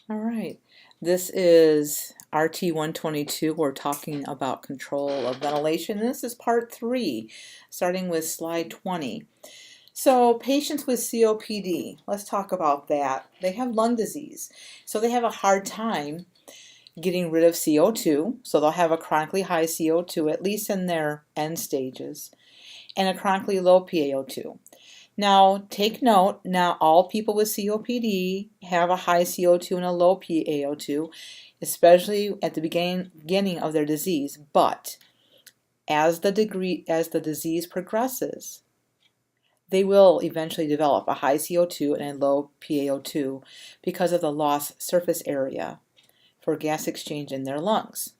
All right, this is RT-122. We're talking about control of ventilation. This is part 3, starting with slide 20. So patients with COPD, let's talk about that. They have lung disease, so they have a hard time getting rid of CO2, so they'll have a chronically high CO2, at least in their end stages, and a chronically low PaO2. Now, take note, not all people with COPD have a high CO2 and a low PaO2, especially at the beginning of their disease, but as the disease progresses, they will eventually develop a high CO2 and a low PaO2 because of the lost surface area for gas exchange in their lungs.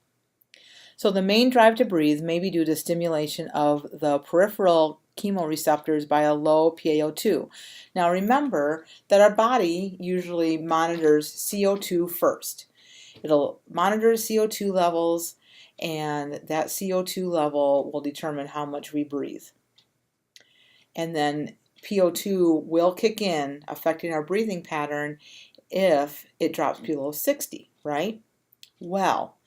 So the main drive to breathe may be due to stimulation of the peripheral chemoreceptors by a low PaO2. Now remember that our body usually monitors CO2 first. It'll monitor CO2 levels, and that CO2 level will determine how much we breathe. And then PO2 will kick in, affecting our breathing pattern if it drops below 60, right? Well,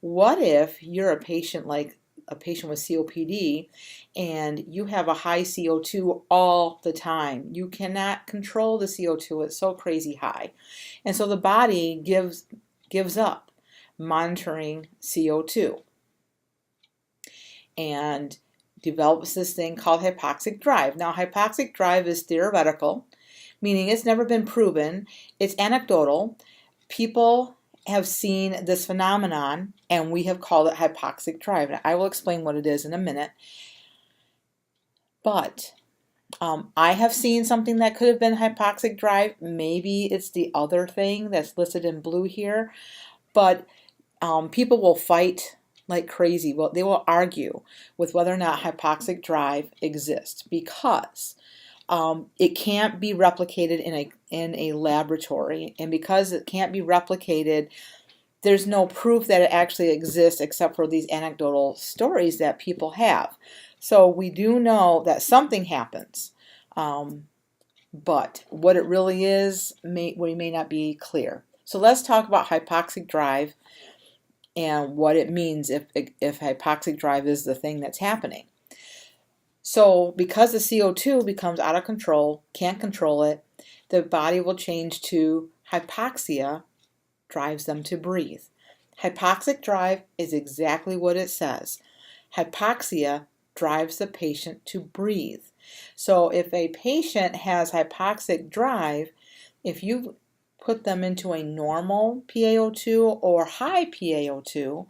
what if you're a patient like a patient with COPD and you have a high CO2 all the time? You cannot control the CO2, it's so crazy high. And so the body gives up monitoring CO2 and develops this thing called hypoxic drive. Now, hypoxic drive is theoretical, meaning it's never been proven. It's anecdotal. People have seen this phenomenon, and we have called it hypoxic drive. And I will explain what it is in a minute. But I have seen something that could have been hypoxic drive. Maybe it's the other thing that's listed in blue here. But people will fight like crazy. Well, they will argue with whether or not hypoxic drive exists because it can't be replicated in a laboratory, and because it can't be replicated, there's no proof that it actually exists except for these anecdotal stories that people have. So we do know that something happens, but what it really is, we may not be clear. So let's talk about hypoxic drive and what it means if hypoxic drive is the thing that's happening. So because the CO2 becomes out of control, can't control it, the body will change to hypoxia, drives them to breathe. Hypoxic drive is exactly what it says. Hypoxia drives the patient to breathe. So if a patient has hypoxic drive, if you put them into a normal PaO2 or high PaO2,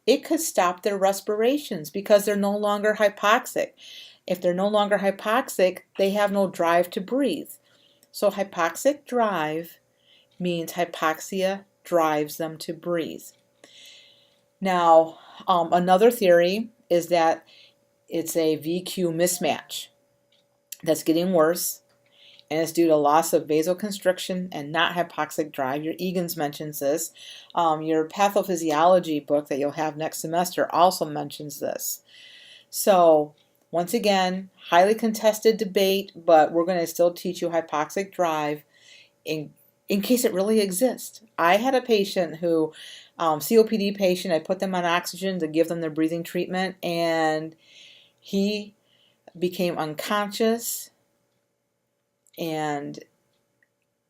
it could stop their respirations because they're no longer hypoxic. If they're no longer hypoxic, they have no drive to breathe. So hypoxic drive means hypoxia drives them to breathe. Now, another theory is that it's a VQ mismatch that's getting worse, and it's due to loss of vasoconstriction and not hypoxic drive. Your Egan's mentions this. Your pathophysiology book that you'll have next semester also mentions this. So once again, highly contested debate, but we're going to still teach you hypoxic drive in case it really exists. I had a patient who, COPD patient, I put them on oxygen to give them their breathing treatment, and he became unconscious and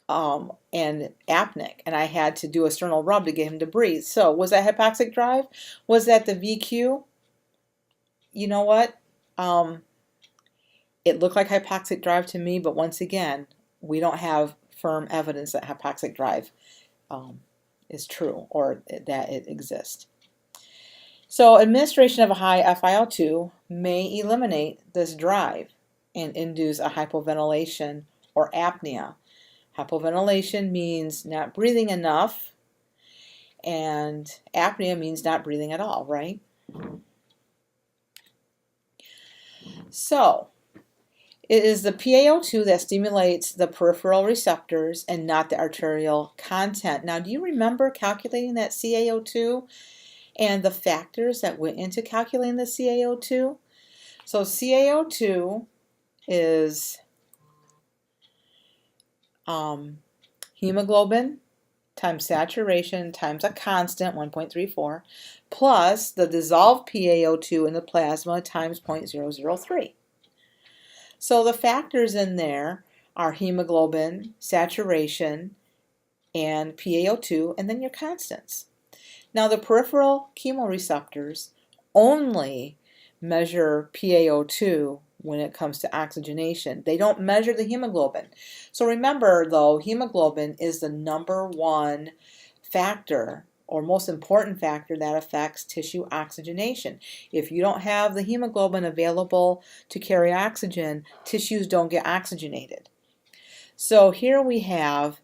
apneic, and I had to do a sternal rub to get him to breathe. So was that hypoxic drive? Was that the VQ? You know what? It looked like hypoxic drive to me, but once again, we don't have firm evidence that hypoxic drive is true or that it exists. So administration of a high FiO2 may eliminate this drive and induce a hypoventilation or apnea. Hypoventilation means not breathing enough, and apnea means not breathing at all, right? So it is the PaO2 that stimulates the peripheral receptors and not the arterial content. Now, do you remember calculating that CaO2 and the factors that went into calculating the CaO2? So CaO2 is hemoglobin times saturation times a constant, 1.34, plus the dissolved PaO2 in the plasma times 0.003. So the factors in there are hemoglobin, saturation, and PaO2, and then your constants. Now the peripheral chemoreceptors only measure PaO2 when it comes to oxygenation. They don't measure the hemoglobin. So remember though, hemoglobin is the #1 factor or most important factor that affects tissue oxygenation. If you don't have the hemoglobin available to carry oxygen, tissues don't get oxygenated. So here we have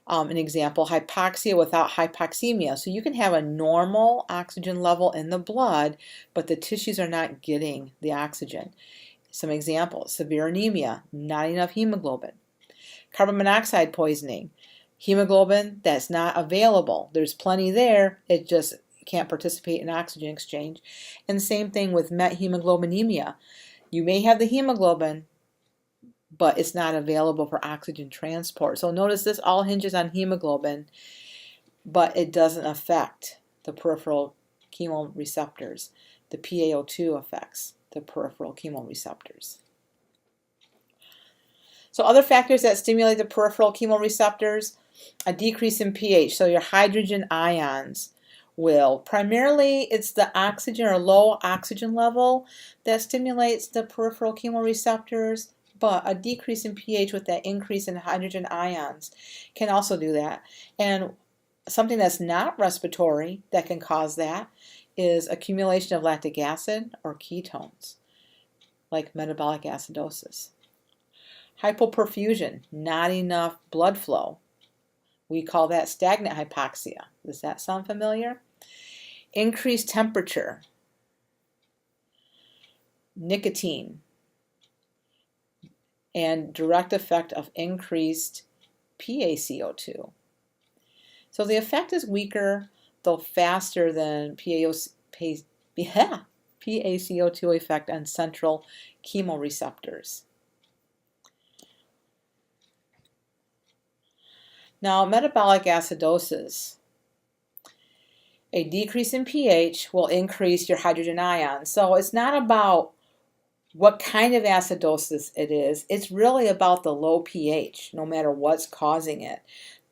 an example, hypoxia without hypoxemia. So you can have a normal oxygen level in the blood, but the tissues are not getting the oxygen. Some examples, severe anemia, not enough hemoglobin. Carbon monoxide poisoning, hemoglobin that's not available. There's plenty there, it just can't participate in oxygen exchange. And same thing with methemoglobinemia. You may have the hemoglobin, but it's not available for oxygen transport. So notice this all hinges on hemoglobin, but it doesn't affect the peripheral chemoreceptors. The PaO2 affects the peripheral chemoreceptors. So other factors that stimulate the peripheral chemoreceptors, a decrease in pH. So your hydrogen ions will, primarily it's the oxygen or low oxygen level that stimulates the peripheral chemoreceptors, but a decrease in pH with that increase in hydrogen ions can also do that. And something that's not respiratory that can cause that is accumulation of lactic acid or ketones, like metabolic acidosis. Hypoperfusion, not enough blood flow. We call that stagnant hypoxia. Does that sound familiar? Increased temperature. Nicotine. And direct effect of increased PaCO2. So the effect is weaker, though faster than PaCO2 effect on central chemoreceptors. Now, metabolic acidosis. A decrease in pH will increase your hydrogen ions. So it's not about what kind of acidosis it is. It's really about the low pH, no matter what's causing it,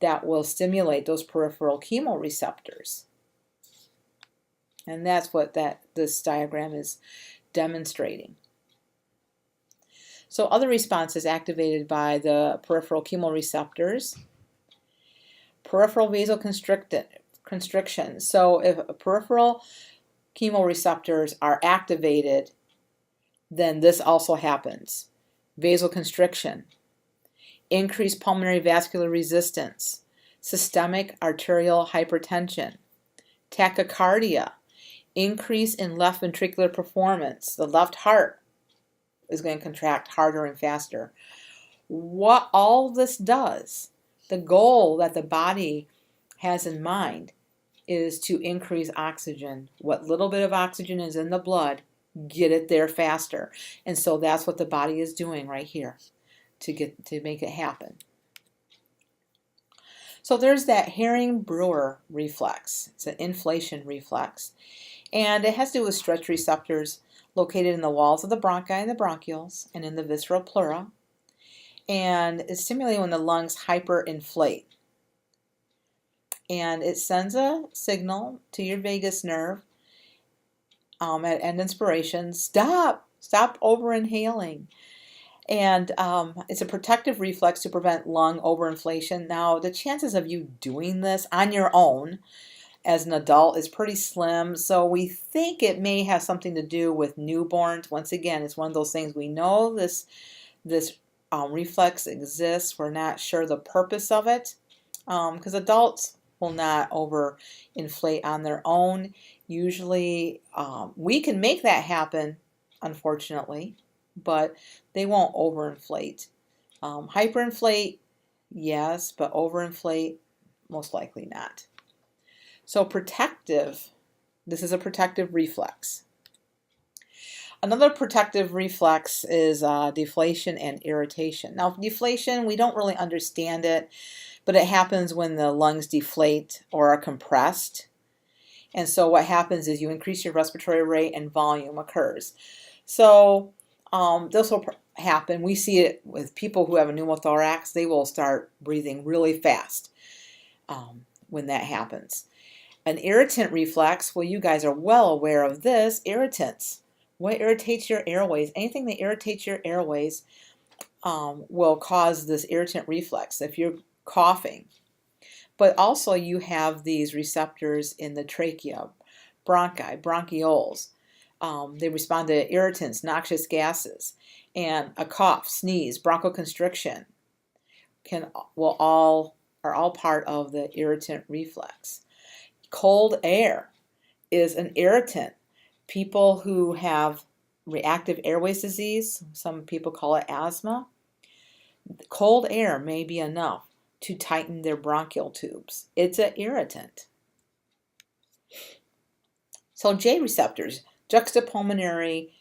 that will stimulate those peripheral chemoreceptors. And that's what this diagram is demonstrating. So other responses activated by the peripheral chemoreceptors. Peripheral vasoconstriction. So if peripheral chemoreceptors are activated, then this also happens. Vasoconstriction, increased pulmonary vascular resistance, systemic arterial hypertension, tachycardia, increase in left ventricular performance. The left heart is going to contract harder and faster. What all this does, the goal that the body has in mind is to increase oxygen. What little bit of oxygen is in the blood, get it there faster. And so that's what the body is doing right here to make it happen. So there's that Hering-Breuer reflex. It's an inflation reflex. And it has to do with stretch receptors located in the walls of the bronchi and the bronchioles and in the visceral pleura. And it's stimulated when the lungs hyperinflate. And it sends a signal to your vagus nerve at end inspiration, stop over inhaling. And it's a protective reflex to prevent lung overinflation. Now, the chances of you doing this on your own as an adult is pretty slim, so we think it may have something to do with newborns. Once again, it's one of those things, we know this reflex exists. We're not sure the purpose of it, because adults will not overinflate on their own. Usually, we can make that happen, unfortunately, but they won't overinflate. Hyperinflate, yes, but overinflate, most likely not. So protective, this is a protective reflex. Another protective reflex is deflation and irritation. Now, deflation, we don't really understand it but it happens when the lungs deflate or are compressed. And so what happens is you increase your respiratory rate and volume occurs. So this will happen. We see it with people who have a pneumothorax. They will start breathing really fast when that happens. An irritant reflex, well, you guys are well aware of this. Irritants. What irritates your airways? Anything that irritates your airways will cause this irritant reflex if you're coughing. But also you have these receptors in the trachea, bronchi, bronchioles. They respond to irritants, noxious gases, and a cough, sneeze, bronchoconstriction are all part of the irritant reflex. Cold air is an irritant. People who have reactive airways disease, some people call it asthma, cold air may be enough to tighten their bronchial tubes. It's an irritant. So J receptors, juxtapulmonary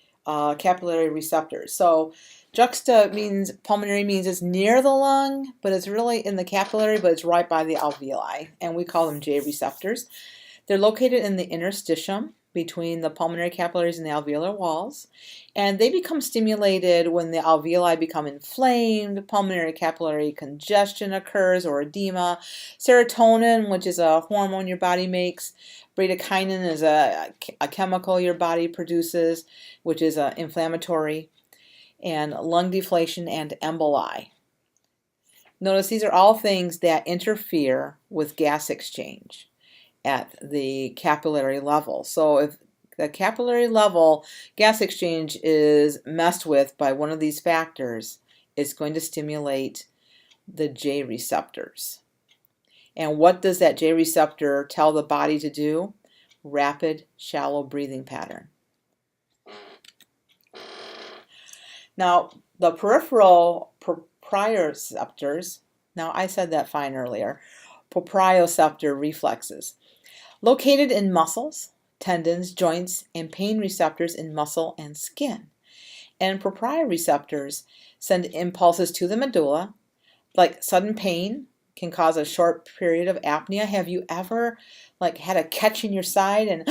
capillary receptors. So pulmonary means it's near the lung, but it's really in the capillary, but it's right by the alveoli, and we call them J receptors. They're located in the interstitium between the pulmonary capillaries and the alveolar walls, and they become stimulated when the alveoli become inflamed, pulmonary capillary congestion occurs or edema. Serotonin, which is a hormone your body makes, bradykinin is a chemical your body produces, which is inflammatory, and lung deflation and emboli. Notice these are all things that interfere with gas exchange at the capillary level. So if the capillary level gas exchange is messed with by one of these factors, it's going to stimulate the J receptors. And what does that J receptor tell the body to do? Rapid, shallow breathing pattern. Now, the peripheral proprioceptors, now I said that fine earlier, proprioceptor reflexes, located in muscles, tendons, joints, and pain receptors in muscle and skin. And proprioceptors send impulses to the medulla, like sudden pain can cause a short period of apnea. Have you ever had a catch in your side and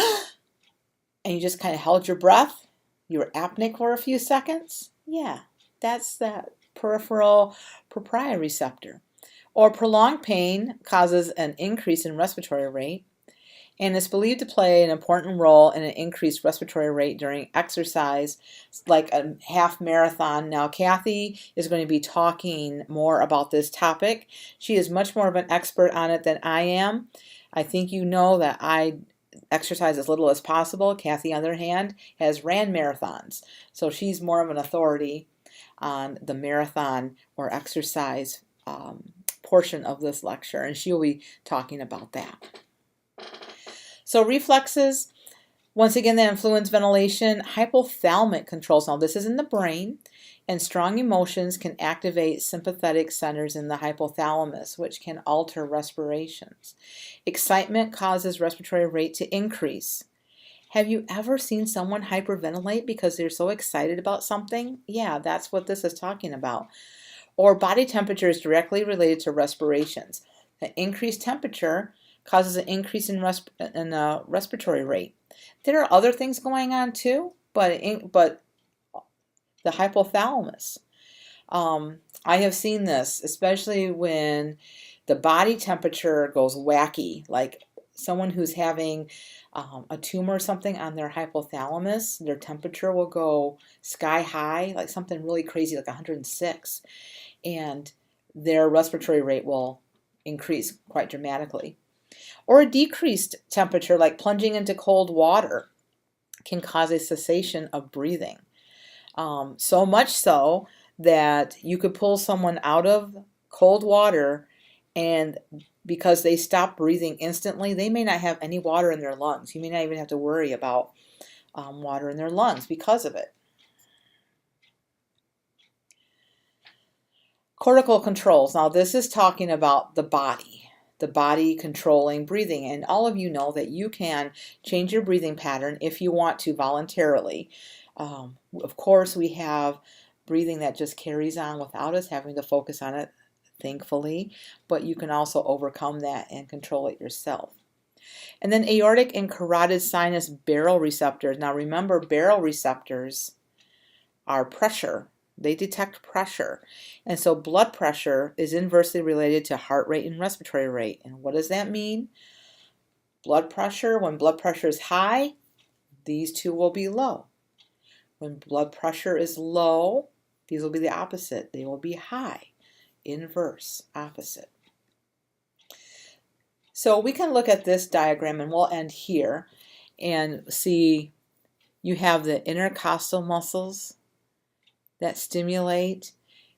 you just kind of held your breath? You were apneic for a few seconds? Yeah, that's that peripheral proprioceptor. Or prolonged pain causes an increase in respiratory rate and is believed to play an important role in an increased respiratory rate during exercise, like a half marathon. Now, Kathy is going to be talking more about this topic. She is much more of an expert on it than I am. I think you know that I exercise as little as possible. Kathy, on the other hand, has ran marathons, so she's more of an authority on the marathon or exercise portion of this lecture, and she'll be talking about that. So reflexes, once again, that influence ventilation. Hypothalamic controls. Now this is in the brain, and strong emotions can activate sympathetic centers in the hypothalamus, which can alter respirations. Excitement causes respiratory rate to increase. Have you ever seen someone hyperventilate because they're so excited about something? Yeah, that's what this is talking about. Or body temperature is directly related to respirations. An increased temperature causes an increase in respiratory rate. There are other things going on too, but the hypothalamus. I have seen this, especially when the body temperature goes wacky, like someone who's having a tumor or something on their hypothalamus, their temperature will go sky high, like something really crazy, like 106, and their respiratory rate will increase quite dramatically. Or a decreased temperature, like plunging into cold water, can cause a cessation of breathing. So much so that you could pull someone out of cold water, and because they stop breathing instantly, they may not have any water in their lungs. You may not even have to worry about water in their lungs because of it. Cortical controls. Now this is talking about the body controlling breathing. And all of you know that you can change your breathing pattern if you want to voluntarily. Of course, we have breathing that just carries on without us having to focus on it. thankfully, but you can also overcome that and control it yourself. And then aortic and carotid sinus baroreceptors. Now remember, baroreceptors are pressure. They detect pressure. And so blood pressure is inversely related to heart rate and respiratory rate. And what does that mean? Blood pressure, when blood pressure is high, these two will be low. When blood pressure is low, these will be the opposite. They will be high, inverse, opposite. So we can look at this diagram, and we'll end here and see you have the intercostal muscles that stimulate.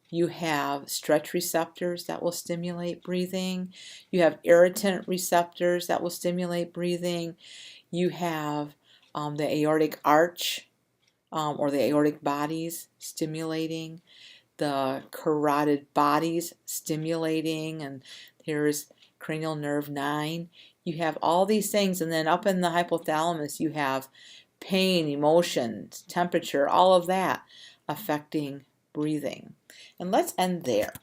You have stretch receptors that will stimulate breathing. You have irritant receptors that will stimulate breathing. You have the aortic arch or the aortic bodies stimulating, the carotid bodies stimulating, and here's cranial nerve 9. You have all these things, and then up in the hypothalamus you have pain, emotions, temperature, all of that affecting breathing. And let's end there.